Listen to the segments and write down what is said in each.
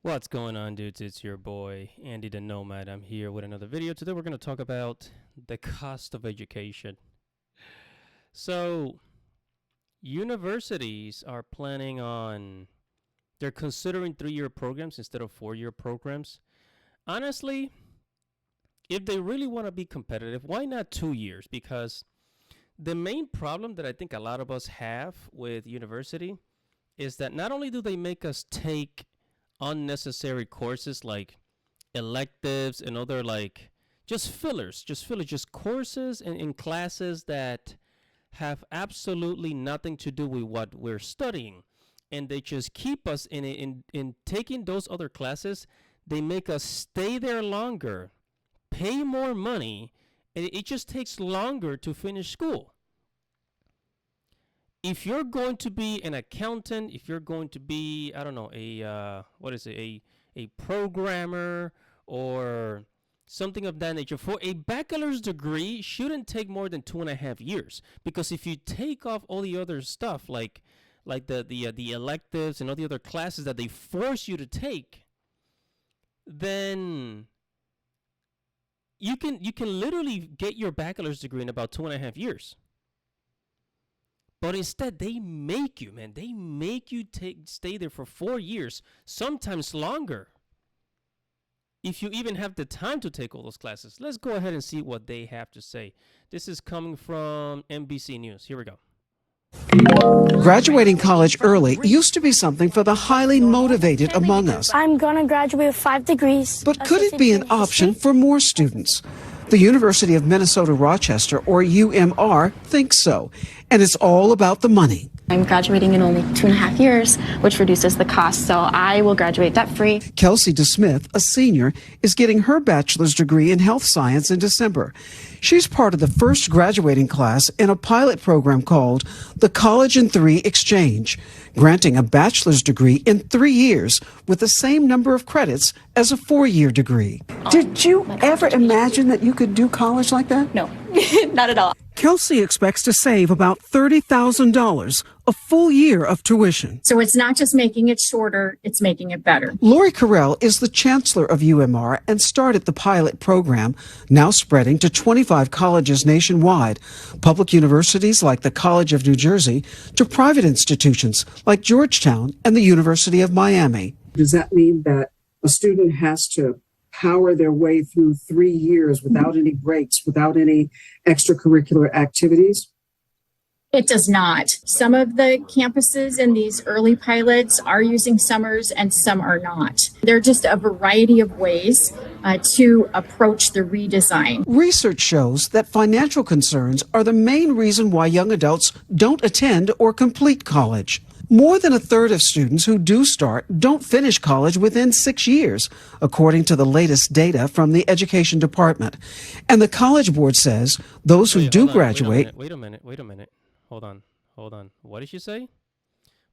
What's going on, dudes? It's your boy, Andy the Nomad. I'm here with another video. Today we're going to talk about the cost of education. So, universities are they're considering 3-year programs instead of 4-year programs. Honestly, if they really want to be competitive, why not 2 years? Because the main problem that I think a lot of us have with university is that not only do they make us take unnecessary courses like electives and other like just courses and in classes that have absolutely nothing to do with what we're studying, and they just keep us in taking those other classes. They make us stay there longer, pay more money, and it just takes longer to finish school. If you're going to be an accountant, if you're going to be, I don't know, a programmer or something of that nature, for a bachelor's degree shouldn't take more than 2.5 years. Because if you take off all the other stuff like the electives and all the other classes that they force you to take, then you can literally get your bachelor's degree in about 2.5 years. But instead, they make you, man. They make you stay there for 4 years, sometimes longer, if you even have the time to take all those classes. Let's go ahead and see what they have to say. This is coming from NBC News. Here we go. Graduating college early used to be something for the highly motivated among us. I'm going to graduate with 5 degrees. But could it be an option for more students? The University of Minnesota Rochester, or UMR, thinks so. And it's all about the money. I'm graduating in only 2.5 years, which reduces the cost, so I will graduate debt-free. Kelsey DeSmith, a senior, is getting her bachelor's degree in health science in December. She's part of the first graduating class in a pilot program called the College in 3 Exchange, granting a bachelor's degree in 3 years with the same number of credits as a 4-year degree. Did you ever imagine that you could do college like that? No, not at all. Kelsey expects to save about $30,000, a full year of tuition. So it's not just making it shorter, it's making it better. Lori Carell is the chancellor of UMR and started the pilot program, now spreading to 25 colleges nationwide, public universities like the College of New Jersey to private institutions like Georgetown and the University of Miami. Does that mean that a student has to power their way through 3 years without any breaks, without any extracurricular activities? It does not. Some of the campuses in these early pilots are using summers and some are not. There are just a variety of ways to approach the redesign. Research shows that financial concerns are the main reason why young adults don't attend or complete college. More than a third of students who do start don't finish college within 6 years, according to the latest data from the Education Department. And the College Board says those who do graduate... Wait a minute. Hold on. What did you say?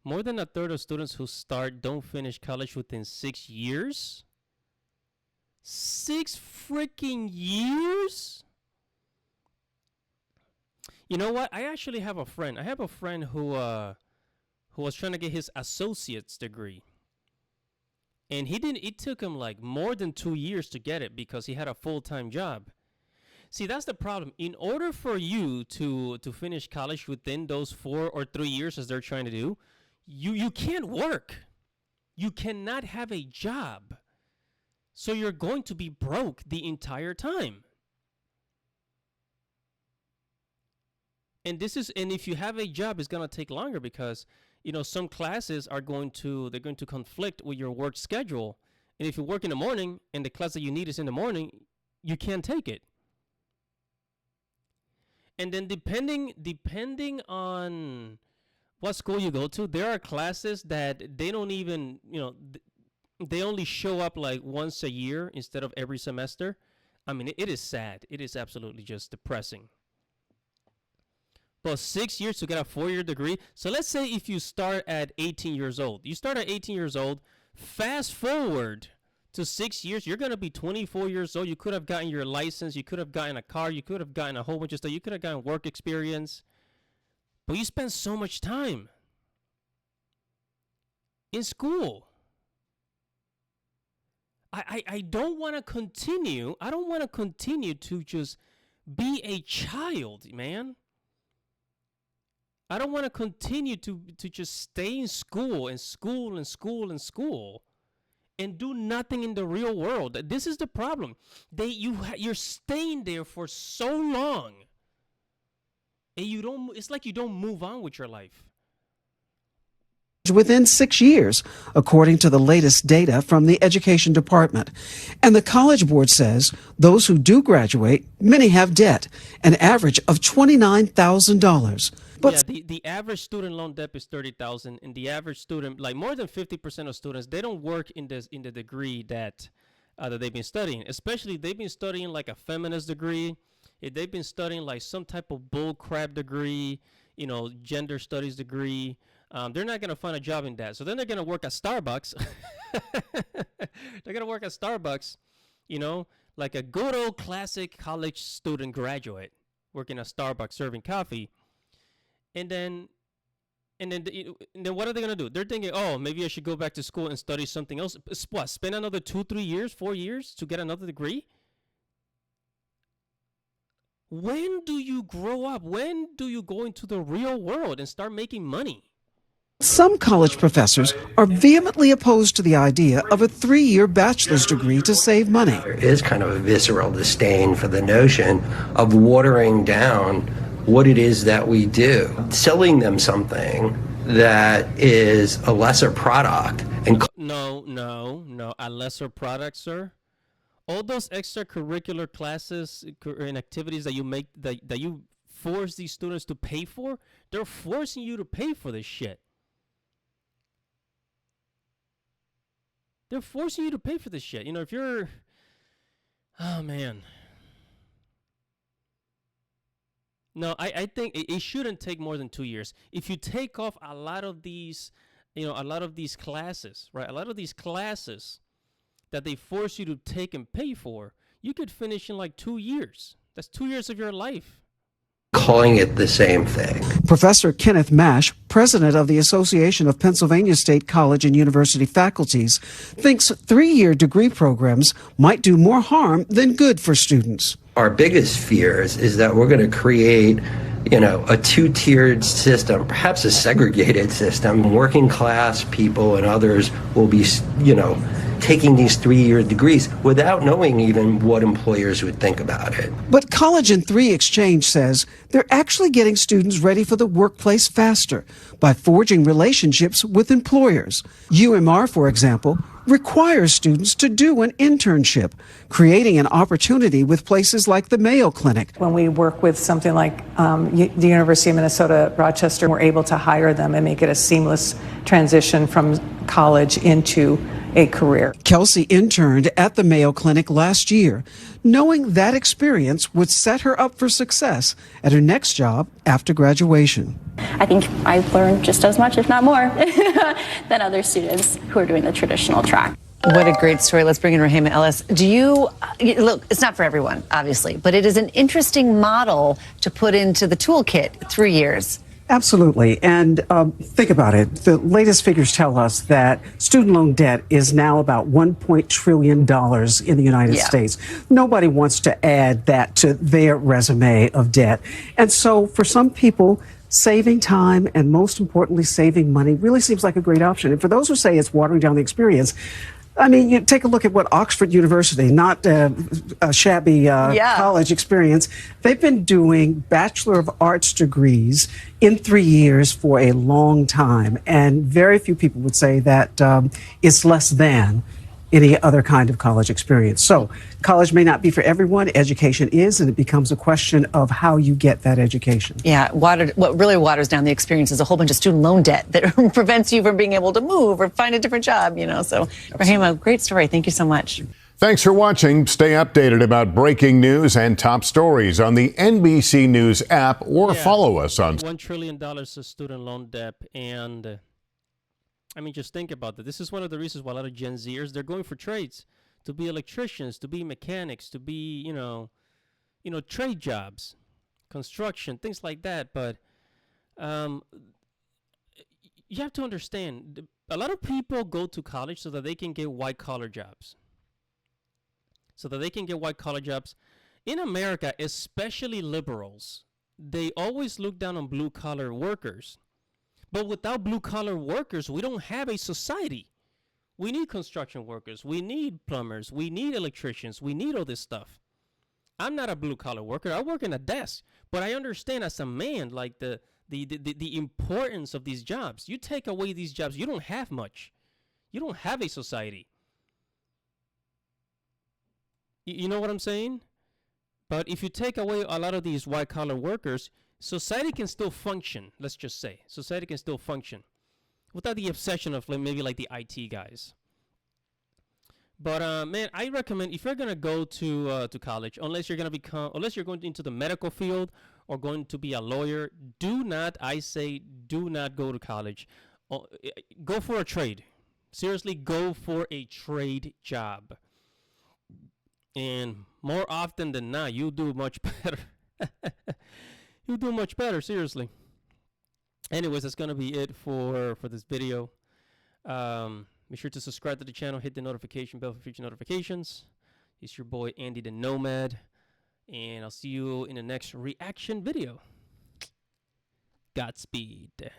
More than a third of students who start don't finish college within 6 years? 6 freaking years? You know what? I actually have a friend. I have a friend who was trying to get his associate's degree. And it took him like more than 2 years to get it because he had a full-time job. See, that's the problem. In order for you to finish college within those 4 or 3 years as they're trying to do, you can't work. You cannot have a job. So you're going to be broke the entire time. And if you have a job, it's going to take longer because, some classes they're going to conflict with your work schedule. And if you work in the morning and the class that you need is in the morning, you can't take it. And then depending on what school you go to, there are classes that they don't even, they only show up like once a year instead of every semester. I mean, it is sad. It is absolutely just depressing. But 6 years to get a 4-year degree. So let's say if you start at 18 years old. You start at 18 years old. Fast forward to 6 years. You're going to be 24 years old. You could have gotten your license. You could have gotten a car. You could have gotten a whole bunch of stuff. You could have gotten work experience. But you spend so much time in school. I don't want to continue. I don't want to continue to just be a child, man. I don't want to continue to just stay in school and school and school and school and do nothing in the real world. This is the problem. You're staying there for so long, and you don't. It's like you don't move on with your life. Within 6 years, according to the latest data from the Education Department. And the College Board says those who do graduate, many have debt, an average of $29,000. But yeah, the average student loan debt is $30,000, and the average student, like more than 50% of students, they don't work in the degree that they've been studying. Especially they've been studying like a feminist degree. If they've been studying like some type of bull crap degree, gender studies degree. They're not going to find a job in that. So then they're going to work at Starbucks. They're going to work at Starbucks, like a good old classic college student graduate working at Starbucks serving coffee. And then what are they going to do? They're thinking, oh, maybe I should go back to school and study something else. What, spend another 2, 3 years, 4 years to get another degree? When do you grow up? When do you go into the real world and start making money? some college professors are vehemently opposed to the idea of a 3-year bachelor's degree to save money. There is kind of a visceral disdain for the notion of watering down what it is that we do, selling them something that is a lesser product. And No, a lesser product, sir. All those extracurricular classes and activities that you make, that you force these students to pay for, they're forcing you to pay for this shit. They're forcing you to pay for this shit. You know, if you're, oh man. No, I think it shouldn't take more than 2 years. If you take off a lot of these, a lot of these classes, right? A lot of these classes that they force you to take and pay for, you could finish in like 2 years. That's 2 years of your life. Calling it the same thing. Professor Kenneth Mash, president of the Association of Pennsylvania State College and University Faculties, thinks 3-year degree programs might do more harm than good for students. Our biggest fears is that we're going to create, a two-tiered system, perhaps a segregated system. Working class people and others will be, taking these 3-year degrees without knowing even what employers would think about it. But College in 3 Exchange says they're actually getting students ready for the workplace faster by forging relationships with employers. UMR, for example, requires students to do an internship, creating an opportunity with places like the Mayo Clinic. When we work with something like the University of Minnesota Rochester, we're able to hire them and make it a seamless transition from college into a career. Kelsey interned at the Mayo Clinic last year, knowing that experience would set her up for success at her next job after graduation. I think I've learned just as much, if not more, than other students who are doing the traditional track. What a great story. Let's bring in Rahema Ellis. Do you, look, it's not for everyone, obviously, but it is an interesting model to put into the toolkit, 3 years. Absolutely. And think about it. The latest figures tell us that student loan debt is now about $1 trillion in the United States. Nobody wants to add that to their resume of debt. And so for some people, saving time and most importantly, saving money really seems like a great option. And for those who say it's watering down the experience, I mean, you take a look at what Oxford University, not a shabby college experience, they've been doing Bachelor of Arts degrees in 3 years for a long time. And very few people would say that it's less than any other kind of college experience. So college may not be for everyone. Education is, and it becomes a question of how you get that education. Yeah, what really waters down the experience is a whole bunch of student loan debt that prevents you from being able to move or find a different job, So, Rahema, great story. Thank you so much. Thanks for watching. Stay updated about breaking news and top stories on the NBC News app or follow us on $1 trillion of student loan debt. And I mean, just think about that. This is one of the reasons why a lot of Gen Zers, they're going for trades, to be electricians, to be mechanics, to be, trade jobs, construction, things like that. But you have to understand, a lot of people go to college so that they can get white-collar jobs. so that they can get white collar jobs. In America, especially liberals, they always look down on blue collar workers. But without blue collar workers, we don't have a society. We need construction workers. We need plumbers. We need electricians. We need all this stuff. I'm not a blue collar worker. I work in a desk, but I understand as a man, like the importance of these jobs. You take away these jobs, you don't have much. You don't have a society. You know what I'm saying? But if you take away a lot of these white collar workers, society can still function. Let's just say society can still function without the obsession of maybe like the IT guys. But man, I recommend if you're gonna go to college, unless you're going into the medical field or going to be a lawyer, do not go to college. Go for a trade. Seriously, go for a trade job. And more often than not, you'll do much better. You'll do much better, seriously. Anyways, that's going to be it for this video. Make sure to subscribe to the channel, hit the notification bell for future notifications. It's your boy, Andy the Nomad. And I'll see you in the next reaction video. Godspeed.